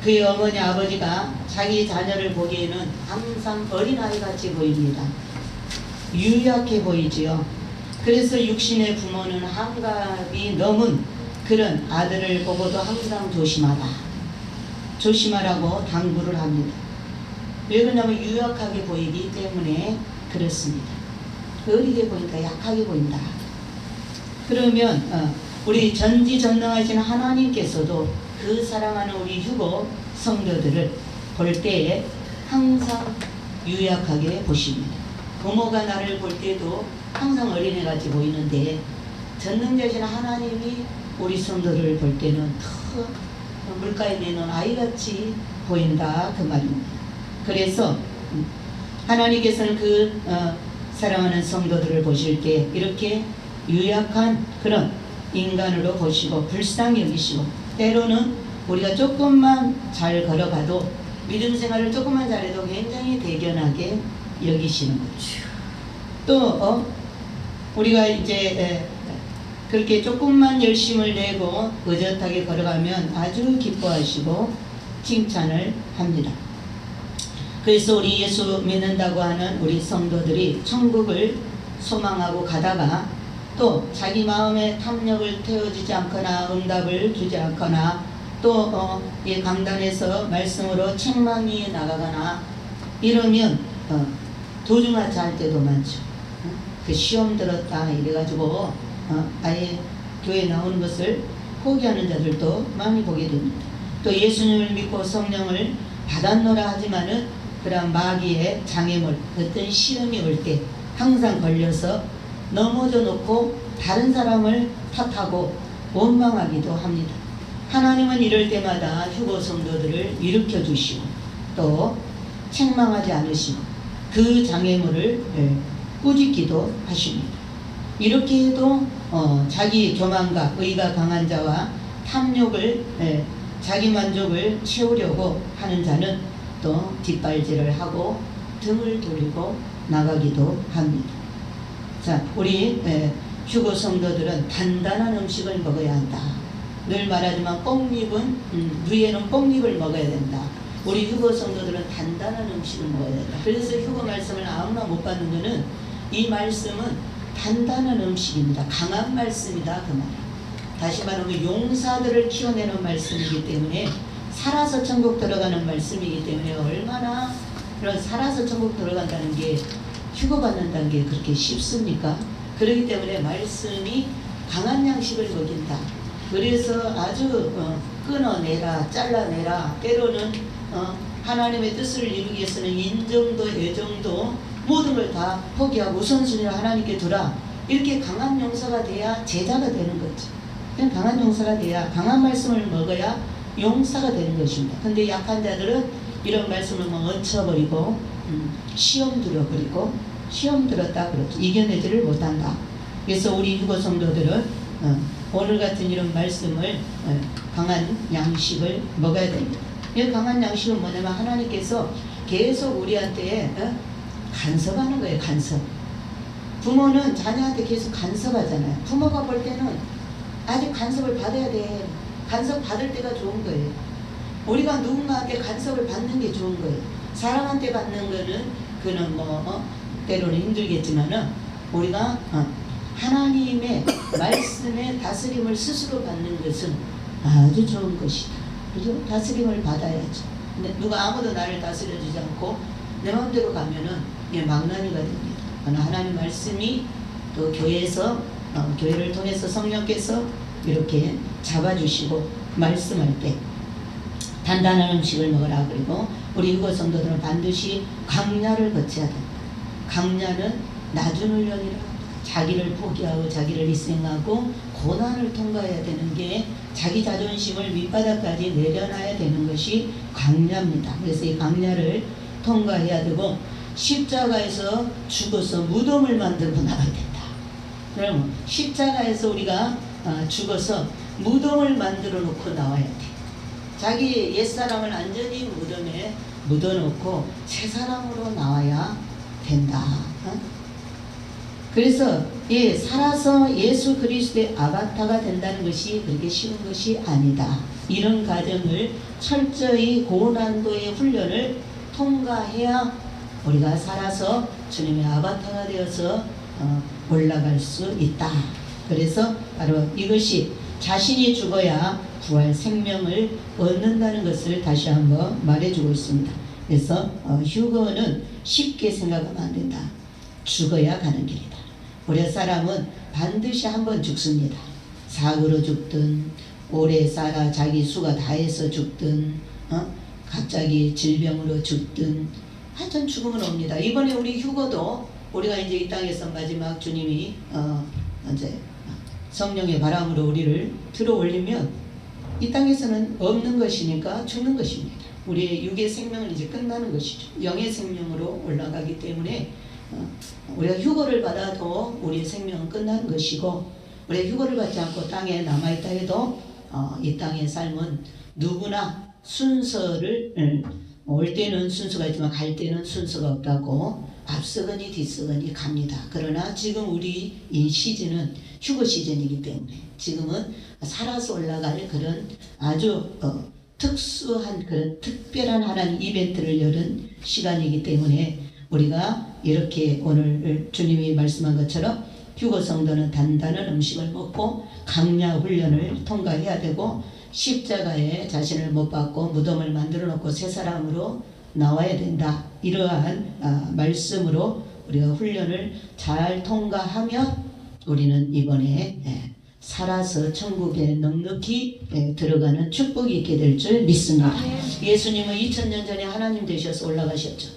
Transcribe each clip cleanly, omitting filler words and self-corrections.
그의 어머니 아버지가 자기 자녀를 보기에는 항상 어린아이 같이 보입니다. 유약해 보이지요. 그래서 육신의 부모는 한갑이 넘은 그런 아들을 보고도 항상 조심하라고 당부를 합니다. 왜 그러냐면 유약하게 보이기 때문에 그렇습니다. 어리게 보니까 약하게 보인다. 그러면 우리 전지전능하신 하나님께서도 그 사랑하는 우리 휴거 성도들을 볼 때에 항상 유약하게 보십니다. 부모가 나를 볼 때도 항상 어린애같이 보이는데 전능자신 하나님이 우리 성도를 볼 때는 더 물가에 내놓은 아이같이 보인다 그 말입니다. 그래서 하나님께서는 그 사랑하는 성도들을 보실 때 이렇게 유약한 그런 인간으로 보시고 불쌍히 여기시고, 때로는 우리가 조금만 잘 걸어가도 믿음 생활을 조금만 잘해도 굉장히 대견하게 여기시는 거죠. 또 우리가 이제 그렇게 조금만 열심을 내고 의젓하게 걸어가면 아주 기뻐하시고 칭찬을 합니다. 그래서 우리 예수 믿는다고 하는 우리 성도들이 천국을 소망하고 가다가 또 자기 마음의 탐욕을 태워주지 않거나 응답을 주지 않거나 또 이 강단에서 말씀으로 책망이 나가거나 이러면 도중하차 할 때도 많죠. 그 시험 들었다 이래가지고 아예 교회 나오는 것을 포기하는 자들도 많이 보게 됩니다. 또 예수님을 믿고 성령을 받았노라 하지만은 그런 마귀의 장애물, 어떤 시험이 올 때 항상 걸려서 넘어져 놓고 다른 사람을 탓하고 원망하기도 합니다. 하나님은 이럴 때마다 휴거 성도들을 일으켜 주시고 또 책망하지 않으시고 그 장애물을 꾸짖기도 하십니다. 이렇게 해도 자기 교만과 의가 강한 자와 탐욕을 자기 만족을 채우려고 하는 자는 또 뒷발질을 하고 등을 돌리고 나가기도 합니다. 자, 우리 휴거 성도들은 단단한 음식을 먹어야 한다. 늘 말하지만 뽕잎은 위에는 뽕잎을 먹어야 된다. 우리 휴거 성도들은 단단한 음식을 먹어야 된다. 그래서 휴거 말씀을 아무나 못 받는 것은 이 말씀은 단단한 음식입니다. 강한 말씀이다 그 말이에요. 다시 말하면 용사들을 키워내는 말씀이기 때문에 살아서 천국 들어가는 말씀이기 때문에 얼마나 그런 살아서 천국 들어간다는 게 휴거 받는다는 게 그렇게 쉽습니까? 그렇기 때문에 말씀이 강한 양식을 먹인다. 그래서 아주 끊어내라 잘라내라 때로는 하나님의 뜻을 이루기 위해서는 인정도 애정도 모든 걸 다 포기하고 우선순위를 하나님께 두라. 이렇게 강한 용사가 돼야 제자가 되는 거죠. 그냥 강한 용사가 돼야 강한 말씀을 먹어야 용사가 되는 것입니다. 근데 약한 자들은 이런 말씀을 얹혀버리고 시험 들어버리고 시험 들었다 그렇죠. 이겨내지를 못한다. 그래서 우리 휴거 성도들은 오늘 같은 이런 말씀을 강한 양식을 먹어야 됩니다. 이 강한 양식은 뭐냐면 하나님께서 계속 우리한테 간섭하는 거예요. 간섭. 부모는 자녀한테 계속 간섭하잖아요. 부모가 볼 때는 아직 간섭을 받아야 돼. 간섭 받을 때가 좋은 거예요. 우리가 누군가한테 간섭을 받는 게 좋은 거예요. 사람한테 받는 거는 그는 때로는 힘들겠지만은 우리가 하나님의 말씀의 다스림을 스스로 받는 것은 아주 좋은 것이다. 그죠? 다스림을 받아야죠. 근데 누가 아무도 나를 다스려주지 않고 내 마음대로 가면은 망나니가 됩니다. 그러나 하나님 말씀이 또 교회에서 교회를 통해서 성령께서 이렇게 잡아주시고 말씀할 때 단단한 음식을 먹으라. 그리고 우리 휴거 성도들은 반드시 강야를 거쳐야 된다. 강야는 낮은 훈련이라. 자기를 포기하고 자기를 희생하고 고난을 통과해야 되는 게 자기 자존심을 밑바닥까지 내려놔야 되는 것이 강야입니다. 그래서 이 강야를 통과해야 되고 십자가에서 죽어서 무덤을 만들고 나가야 된다. 그럼 십자가에서 우리가 죽어서 무덤을 만들어 놓고 나와야 돼. 자기 옛사람을 안전히 무덤에 묻어놓고 새 사람으로 나와야 된다. 그래서 예, 살아서 예수 그리스도의 아바타가 된다는 것이 그렇게 쉬운 것이 아니다. 이런 과정을 철저히 고난도의 훈련을 통과해야 우리가 살아서 주님의 아바타가 되어서 올라갈 수 있다. 그래서 바로 이것이 자신이 죽어야 부활 생명을 얻는다는 것을 다시 한번 말해주고 있습니다. 그래서 휴거는 쉽게 생각하면 안 된다. 죽어야 가는 길이다. 우리 사람은 반드시 한번 죽습니다. 사고로 죽든 오래 살아 자기 수가 다해서 죽든 갑자기 질병으로 죽든 하여튼 죽음은 옵니다. 이번에 우리 휴거도 우리가 이제 이 땅에서 마지막 주님이 이제 성령의 바람으로 우리를 들어 올리면 이 땅에서는 없는 것이니까 죽는 것입니다. 우리의 육의 생명은 이제 끝나는 것이죠. 영의 생명으로 올라가기 때문에 우리가 휴거를 받아도 우리의 생명은 끝나는 것이고, 우리가 휴거를 받지 않고 땅에 남아있다 해도 이 땅의 삶은 누구나 순서를 올 때는 순서가 있지만 갈 때는 순서가 없다고 앞서거니 뒤서거니 갑니다. 그러나 지금 우리 이 시즌은 휴거 시즌이기 때문에 지금은 살아서 올라갈 그런 아주 특수한 그런 특별한 하나님 이벤트를 여는 시간이기 때문에 우리가 이렇게 오늘 주님이 말씀한 것처럼 휴거 성도는 단단한 음식을 먹고 강야 훈련을 통과해야 되고 십자가에 자신을 못 박고 무덤을 만들어 놓고 새 사람으로 나와야 된다. 이러한 말씀으로 우리가 훈련을 잘 통과하면 우리는 이번에 살아서 천국에 넉넉히 들어가는 축복이 있게 될 줄 믿습니다. 예수님은 2000년 전에 하나님 되셔서 올라가셨죠.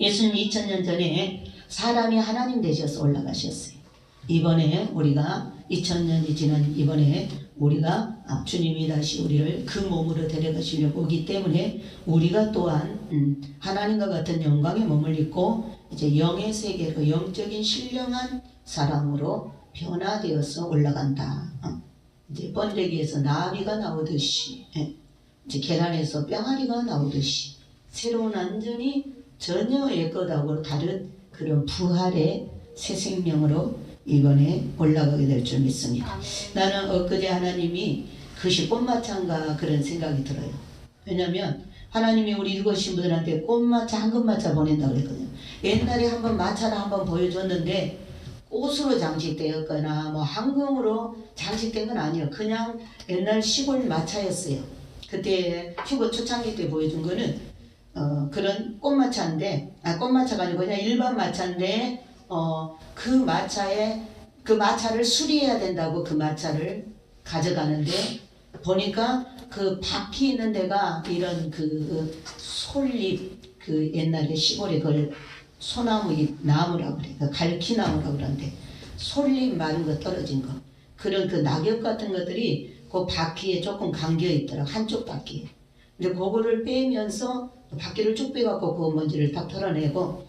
예수님 2000년 전에 사람이 하나님 되셔서 올라가셨어요. 이번에 우리가 2000년이 지난 이번에 우리가 주님이 다시 우리를 그 몸으로 데려가시려고 오기 때문에 우리가 또한 하나님과 같은 영광의 몸을 입고 이제 영의 세계로 영적인 신령한 사람으로 변화되어서 올라간다. 이제 번데기에서 나비가 나오듯이 이제 계란에서 뿅아리가 나오듯이 새로운 완전히 전혀 옛것하고 다른 그런 부활의 새 생명으로 이번에 올라가게 될 줄 믿습니다. 나는 엊그제 하나님이 그것이 꽃마차인가 그런 생각이 들어요. 왜냐하면 하나님이 우리 읽으신 분들한테 꽃마차 황금마차 보낸다고 그랬거든요. 옛날에 한번 마차를 한번 보여줬는데 꽃으로 장식되었거나 뭐 황금으로 장식된 건 아니에요. 그냥 옛날 시골 마차였어요. 그때 휴거 초창기 때 보여준 거는 그런 꽃마차인데 꽃마차가 아니고 그냥 일반 마차인데 그 마차를 수리해야 된다고 그 마차를 가져가는데 보니까 그 바퀴 있는 데가 이런 그 솔잎 그 옛날에 시골에 그걸 소나무 잎 나무라고 그래. 그 갈퀴나무라고 그러는데 솔잎 마른 거 떨어진 거 그런 그 낙엽 같은 것들이 그 바퀴에 조금 감겨 있더라고. 한쪽 바퀴에. 근데 그거를 빼면서 바퀴를 쭉 빼갖고 그 먼지를 딱 털어내고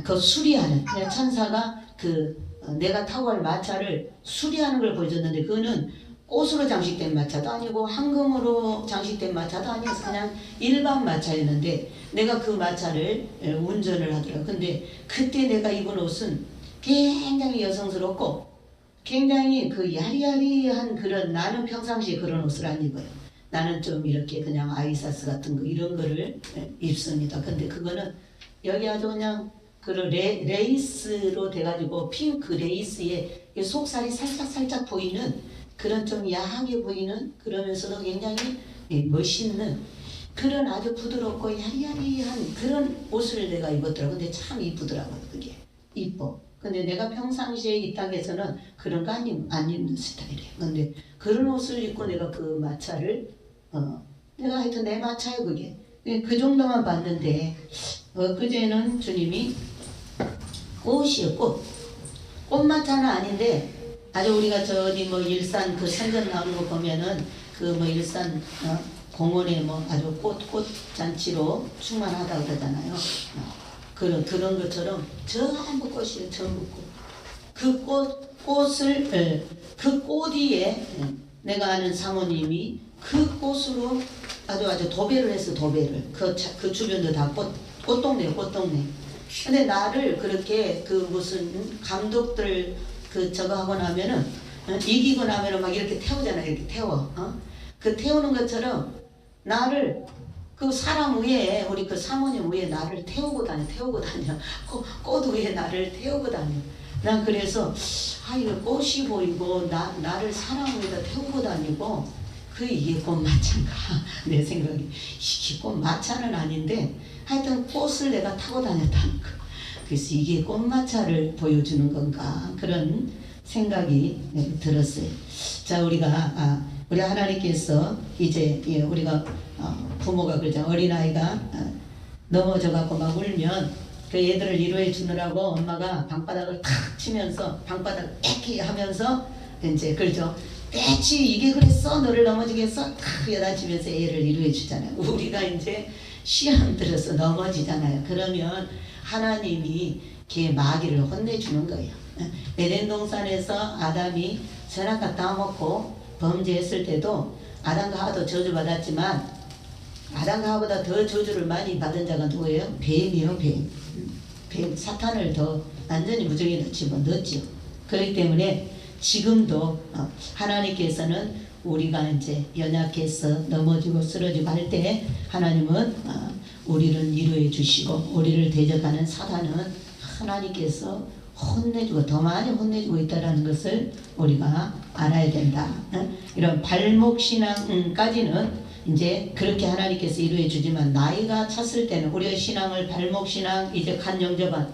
그 수리하는 그냥 천사가 그 내가 타고 갈 마차를 수리하는 걸 보여줬는데 그거는 꽃으로 장식된 마차도 아니고 황금으로 장식된 마차도 아니어서 그냥 일반 마차였는데 내가 그 마차를 운전을 하더라고. 근데 그때 내가 입은 옷은 굉장히 여성스럽고 굉장히 그 야리야리한 그런 나는 평상시에 그런 옷을 안 입어요. 나는 좀 이렇게 그냥 아이사스 같은 거 이런 거를 입습니다. 근데 그거는 여기 아주 그냥 그 레이스로 돼가지고 핑크 레이스에 속살이 살짝 보이는 그런 좀 야하게 보이는 그러면서도 굉장히 멋있는 그런 아주 부드럽고 야리야리한 그런 옷을 내가 입었더라고. 근데 참 이쁘더라고요. 그게 이뻐. 근데 내가 평상시에 이 땅에서는 그런 거 안 입는 스타일이에요. 근데 그런 옷을 입고 내가 그 마차를 내가 하여튼 내 마차예요 그게. 그 정도만 봤는데 그제는 주님이 꽃이요 꽃마차는 아닌데 아주 우리가 저기 뭐 일산 그 선전 나오는 거 보면은 그 뭐 일산 공원에 뭐 아주 꽃 잔치로 충만하다고 그러잖아요. 그런 것처럼 전부 꽃이에요. 전부 꽃. 그 꽃을 그 꽃 위에 내가 아는 사모님이 그 꽃으로 아주 도배를 했어. 도배를 그 주변도 다 꽃동네예요. 꽃동네. 근데 나를 그렇게 그 무슨 감독들 그 저거 하고 나면은 이기고 나면은 막 이렇게 태우잖아요. 이렇게 태워. 그 태우는 것처럼 나를 그 사람 위에 우리 그 사모님 위에 나를 태우고 다녀. 꽃 위에 나를 태우고 다녀. 난 그래서 이거 꽃이 보이고 나를 사람 위에다 태우고 다니고 이게 꽃마차인가 내 생각이 이게 꽃마차는 아닌데 하여튼 꽃을 내가 타고 다녔다는 거. 그래서 이게 꽃마차를 보여주는 건가 그런 생각이 들었어요. 자, 우리 하나님께서 이제 우리가 부모가 그러죠. 어린아이가 넘어져 갖고 막 울면 그 애들을 위로해 주느라고 엄마가 방바닥을 탁 치면서 방바닥을 떼기 하면서 이제 그러죠. 떼치 이게 그랬어 너를 넘어지게 했어 탁 여다치면서 애를 위로해 주잖아요. 우리가 이제 시험 들어서 넘어지잖아요. 그러면 하나님이 걔 마귀를 혼내주는 거예요. 에덴 동산에서 아담이 선악과 따먹고 범죄했을 때도 아담과 하와도 저주받았지만 아담과 하와보다 더 저주를 많이 받은 자가 누구예요? 뱀이요. 뱀 사탄을 더 완전히 무적에다 집어넣었죠. 그렇기 때문에 지금도 하나님께서는 우리가 이제 연약해서 넘어지고 쓰러지고 할 때 하나님은 우리를 위로해 주시고 우리를 대적하는 사단은 하나님께서 혼내주고 더 많이 혼내주고 있다는 것을 우리가 알아야 된다. 이런 발목신앙까지는 이제 그렇게 하나님께서 이루어 주지만 나이가 찼을 때는 우리가 신앙을 발목신앙 이제 간영접한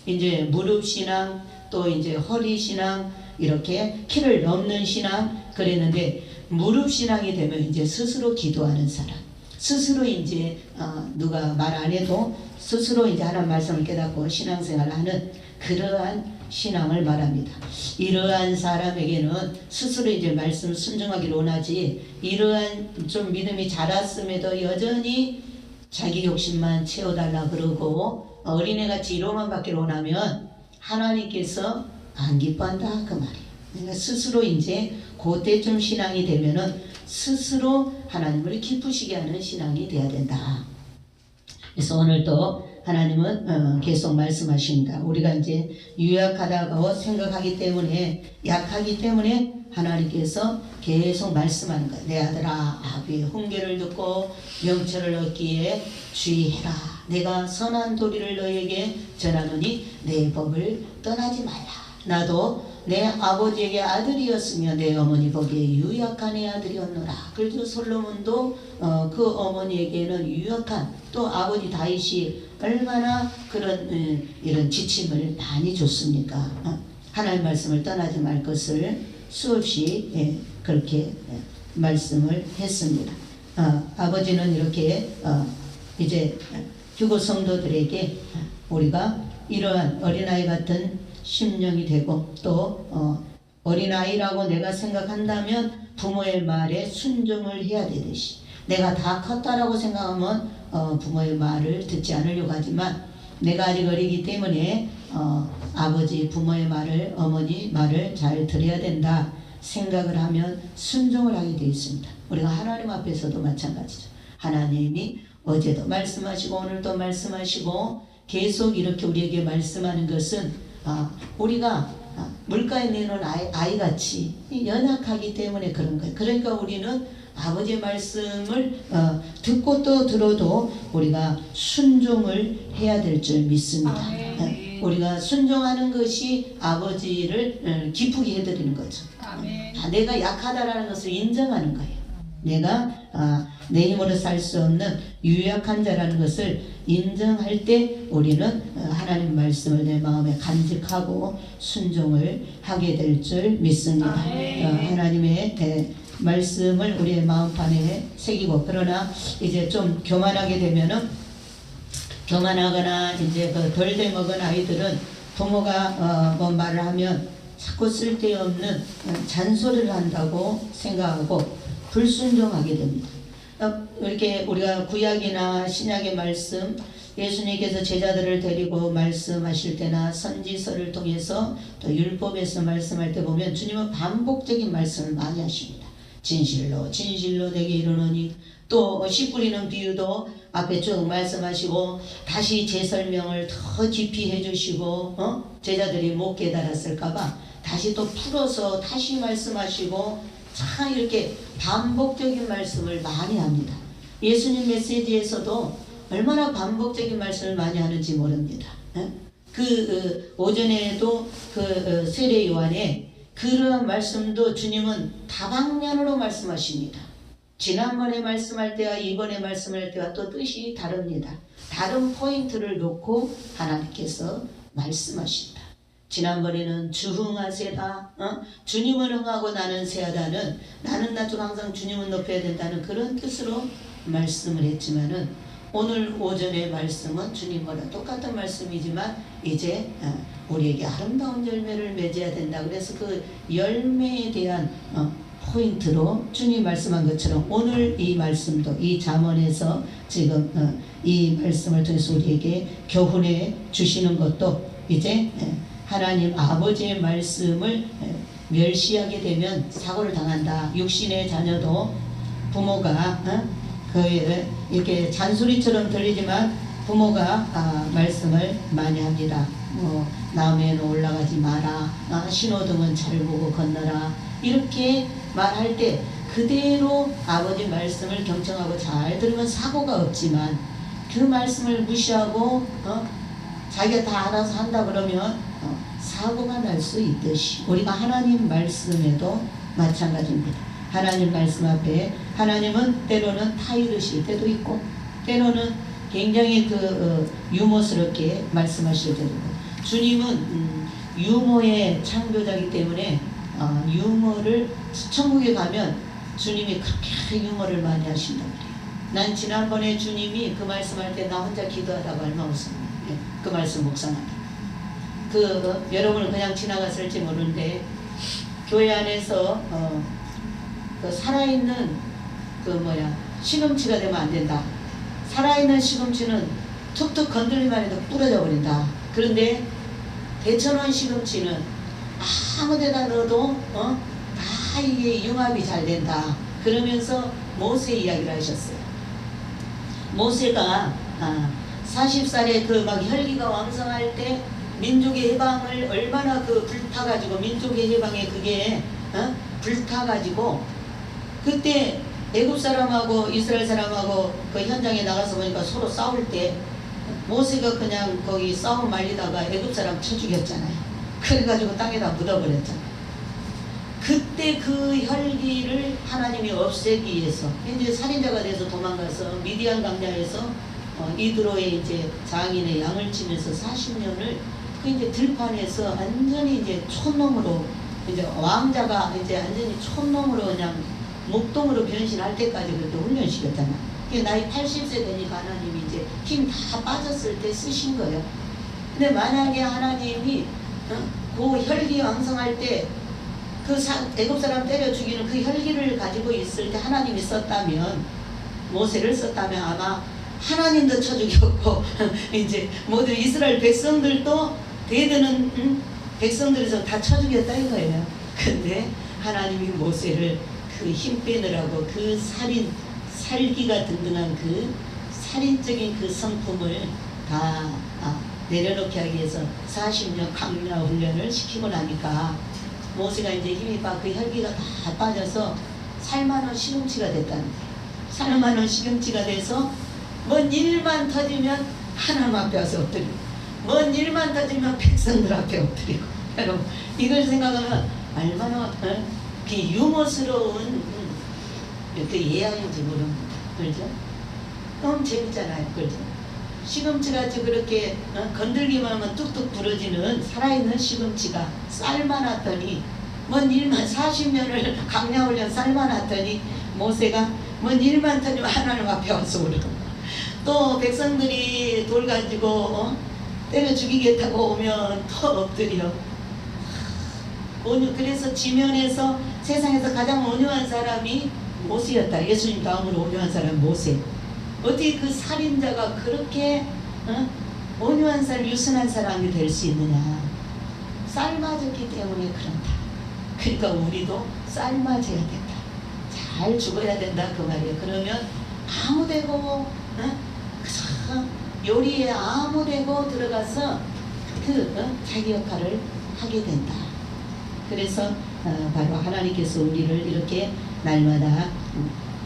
이제 무릎신앙 또 이제 허리신앙 이렇게 키를 넘는 신앙 그랬는데 무릎신앙이 되면 이제 스스로 기도하는 사람 스스로 이제 누가 말 안 해도 스스로 이제 하나님 말씀을 깨닫고 신앙생활을 하는 그러한 신앙을 말합니다. 이러한 사람에게는 스스로 이제 말씀 순종하기를 원하지 이러한 좀 믿음이 자랐음에도 여전히 자기 욕심만 채워달라 그러고 어린애같이 이로만 받기를 원하면 하나님께서 안 기뻐한다 그 말이에요. 그러니까 스스로 이제 그때쯤 신앙이 되면은 스스로 하나님을 기쁘시게 하는 신앙이 돼야 된다. 그래서 오늘도 하나님은 계속 말씀하십니다. 우리가 이제 유약하다고 생각하기 때문에 약하기 때문에 하나님께서 계속 말씀하는 거예요. 내 아들아 아비의 훈계를 듣고 명철을 얻기에 주의해라. 내가 선한 도리를 너에게 전하노니 내 법을 떠나지 말라. 나도 내 아버지에게 아들이었으며 내 어머니 보기에 유약한 애 아들이었노라. 그래서 솔로몬도 그 어머니에게는 유약한 또 아버지 다윗이 얼마나 그런 이런 지침을 많이 줬습니까? 하나님 말씀을 떠나지 말 것을 수없이 그렇게 말씀을 했습니다. 아버지는 이렇게 이제 휴거 성도들에게 우리가 이러한 어린아이 같은 심령이 되고 또 어린아이라고 내가 생각한다면 부모의 말에 순종을 해야 되듯이 내가 다 컸다라고 생각하면 부모의 말을 듣지 않으려고 하지만 내가 아직 어리기 때문에 아버지 부모의 말을 어머니 말을 잘 들어야 된다 생각을 하면 순종을 하게 되어 있습니다. 우리가 하나님 앞에서도 마찬가지죠. 하나님이 어제도 말씀하시고 오늘도 말씀하시고 계속 이렇게 우리에게 말씀하는 것은 우리가 물가에 내놓은 아이같이 연약하기 때문에 그런 거예요. 그러니까 우리는 아버지의 말씀을 듣고 또 들어도 우리가 순종을 해야 될 줄 믿습니다. 우리가 순종하는 것이 아버지를 기쁘게 해드리는 거죠. 내가 약하다라는 것을 인정하는 거예요. 내가 내 힘으로 살 수 없는 유약한 자라는 것을 인정할 때 우리는 하나님 말씀을 내 마음에 간직하고 순종을 하게 될 줄 믿습니다. 하나님의 말씀을 우리의 마음판에 새기고 그러나 이제 좀 교만하게 되면은 교만하거나 이제 그 덜 돼 먹은 아이들은 부모가 뭐 말을 하면 자꾸 쓸데없는 잔소리를 한다고 생각하고 불순종하게 됩니다. 이렇게 우리가 구약이나 신약의 말씀 예수님께서 제자들을 데리고 말씀하실 때나 선지서를 통해서 또 율법에서 말씀할 때 보면 주님은 반복적인 말씀을 많이 하십니다. 진실로 진실로 내게 이르노니. 또 씨 뿌리는 비유도 앞에 쭉 말씀하시고 다시 재설명을 더 깊이 해주시고 제자들이 못 깨달았을까봐 다시 또 풀어서 다시 말씀하시고 참 이렇게 반복적인 말씀을 많이 합니다. 예수님 메시지에서도 얼마나 반복적인 말씀을 많이 하는지 모릅니다. 오전에도 세례 요한에 그러한 말씀도 주님은 다방면으로 말씀하십니다. 지난번에 말씀할 때와 이번에 말씀할 때와 또 뜻이 다릅니다. 다른 포인트를 놓고 하나님께서 말씀하신다. 지난번에는 주흥하세다. 주님은 흥하고 나는 세하다는, 나는 낮추고 항상 주님은 높여야 된다는 그런 뜻으로 말씀을 했지만은 오늘 오전의 말씀은 주님과 똑같은 말씀이지만 이제 우리에게 아름다운 열매를 맺어야 된다. 그래서 그 열매에 대한 포인트로 주님 말씀한 것처럼 오늘 이 말씀도 이 잠언에서 지금 이 말씀을 통해서 우리에게 교훈해 주시는 것도 이제 하나님 아버지의 말씀을 멸시하게 되면 사고를 당한다. 육신의 자녀도 부모가 이렇게 잔소리처럼 들리지만 부모가 말씀을 많이 합니다. 나무에는 올라가지 마라. 신호등은 잘 보고 건너라. 이렇게 말할 때 그대로 아버지 말씀을 경청하고 잘 들으면 사고가 없지만 그 말씀을 무시하고 자기가 다 알아서 한다 그러면 사고가 날 수 있듯이 우리가 하나님 말씀에도 마찬가지입니다. 하나님 말씀 앞에 하나님은 때로는 타이르실 때도 있고 때로는 굉장히 유머스럽게 말씀하실 때도 있고 주님은 유머의 창조자이기 때문에 유머를 천국에 가면 주님이 그렇게 유머를 많이 하신다고 그래요. 난 지난번에 주님이 그 말씀할 때 나 혼자 기도하다가 얼마 웃었는데 그 말씀 묵상하다. 여러분은 그냥 지나갔을지 모르는데 교회 안에서 살아있는 시금치가 되면 안 된다. 살아있는 시금치는 툭툭 건들기만 해도 부러져 버린다. 그런데 대천원 시금치는 아무 데다 넣어도 다 이게 융합이 잘 된다. 그러면서 모세 이야기를 하셨어요. 모세가 40살에 막 혈기가 왕성할 때 민족의 해방을 얼마나 불타가지고 민족의 해방에 그게 불타가지고 그때 애굽 사람하고 이스라엘 사람하고 그 현장에 나가서 보니까 서로 싸울 때 모세가 그냥 거기 싸움 말리다가 애굽 사람 쳐 죽였잖아요. 그래가지고 땅에다 묻어버렸잖아요. 그때 그 혈기를 하나님이 없애기 위해서 이제 살인자가 돼서 도망가서 미디안 광야에서 이드로의 이제 장인의 양을 치면서 40년을 그 이제 들판에서 완전히 이제 촌놈으로 이제 왕자가 이제 완전히 촌놈으로 그냥 목동으로 변신할 때까지 그렇게 훈련시켰잖아. 나이 80세 되니까 하나님이 이제 힘 다 빠졌을 때 쓰신 거예요. 근데 만약에 하나님이 그 혈기 왕성할 때 그 애굽 사람 때려 죽이는 그 혈기를 가지고 있을 때 하나님이 썼다면 모세를 썼다면 아마 하나님도 쳐 죽였고 이제 모두 이스라엘 백성들도 대드는 백성들에서 다 쳐 죽였다 이거예요. 근데 하나님이 모세를 그 힘 빼느라고 그 살기가 등등한 그 살인적인 그 성품을 다 내려놓게 하기 위해서 40년 강야 훈련을 시키고 나니까 모세가 이제 힘이 빠 그 혈기가 다 빠져서 살만한 시금치가 됐다는 거예요. 살만한 시금치가 돼서 뭔 일만 터지면 하나님 앞에 와서 엎드리고 뭔 일만 터지면 백성들 앞에 엎드리고 여러분 이걸 생각하면 얼마나 그 유머스러운 그 예화인지 모릅니다. 그렇죠? 너무 재밌잖아요. 그렇죠? 시금치같이 그렇게 건들기만 하면 뚝뚝 부러지는 살아있는 시금치가 삶아놨더니 뭔 일만 40년을 강야훈련 삶아놨더니 모세가 뭔 일만 터지면 하나님 앞에 와서 오르고 또 백성들이 돌 가지고 때려 죽이겠다고 오면 더 엎드려. 그래서 지면에서 세상에서 가장 온유한 사람이 모세였다. 예수님 다음으로 온유한 사람 모세. 어떻게 그 살인자가 그렇게 온유한 사람, 유순한 사람이 될 수 있느냐. 삶아졌기 때문에 그런다. 그러니까 우리도 삶아져야 된다. 잘 죽어야 된다 그 말이에요. 그러면 아무데고 요리에 아무데고 들어가서 자기 역할을 하게 된다. 그래서 바로 하나님께서 우리를 이렇게 날마다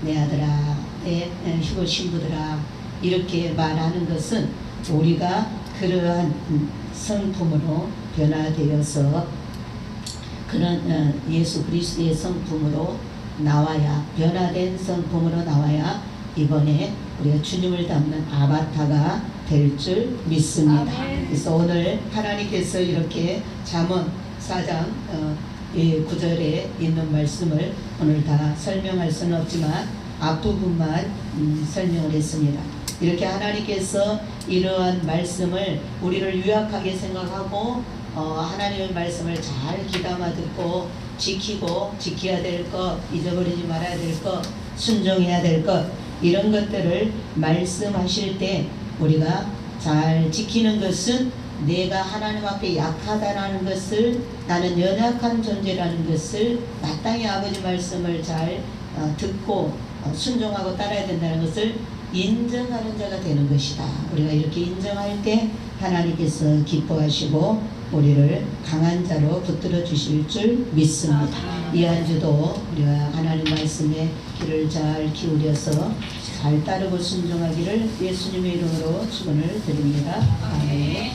내 아들아, 내 휴거 신부들아 이렇게 말하는 것은 우리가 그러한 성품으로 변화되어서 그런 예수 그리스도의 성품으로 나와야, 변화된 성품으로 나와야 이번에 우리가 주님을 닮는 아바타가 될 줄 믿습니다. 그래서 오늘 하나님께서 이렇게 잠언 4장 9절에 있는 말씀을 오늘 다 설명할 수는 없지만 앞부분만 설명을 했습니다. 이렇게 하나님께서 이러한 말씀을 우리를 유약하게 생각하고 하나님의 말씀을 잘 귀담아 듣고 지키고 지켜야 될 것, 잊어버리지 말아야 될 것, 순종해야 될 것, 이런 것들을 말씀하실 때 우리가 잘 지키는 것은 내가 하나님 앞에 약하다라는 것을, 나는 연약한 존재라는 것을 마땅히 아버지 말씀을 잘 듣고 순종하고 따라야 된다는 것을 인정하는 자가 되는 것이다. 우리가 이렇게 인정할 때 하나님께서 기뻐하시고 우리를 강한 자로 붙들어 주실 줄 믿습니다. 이 한 주도 우리가 하나님 말씀에 귀를 잘 기울여서 잘 따르고 순종하기를 예수님의 이름으로 축원을 드립니다. 아멘.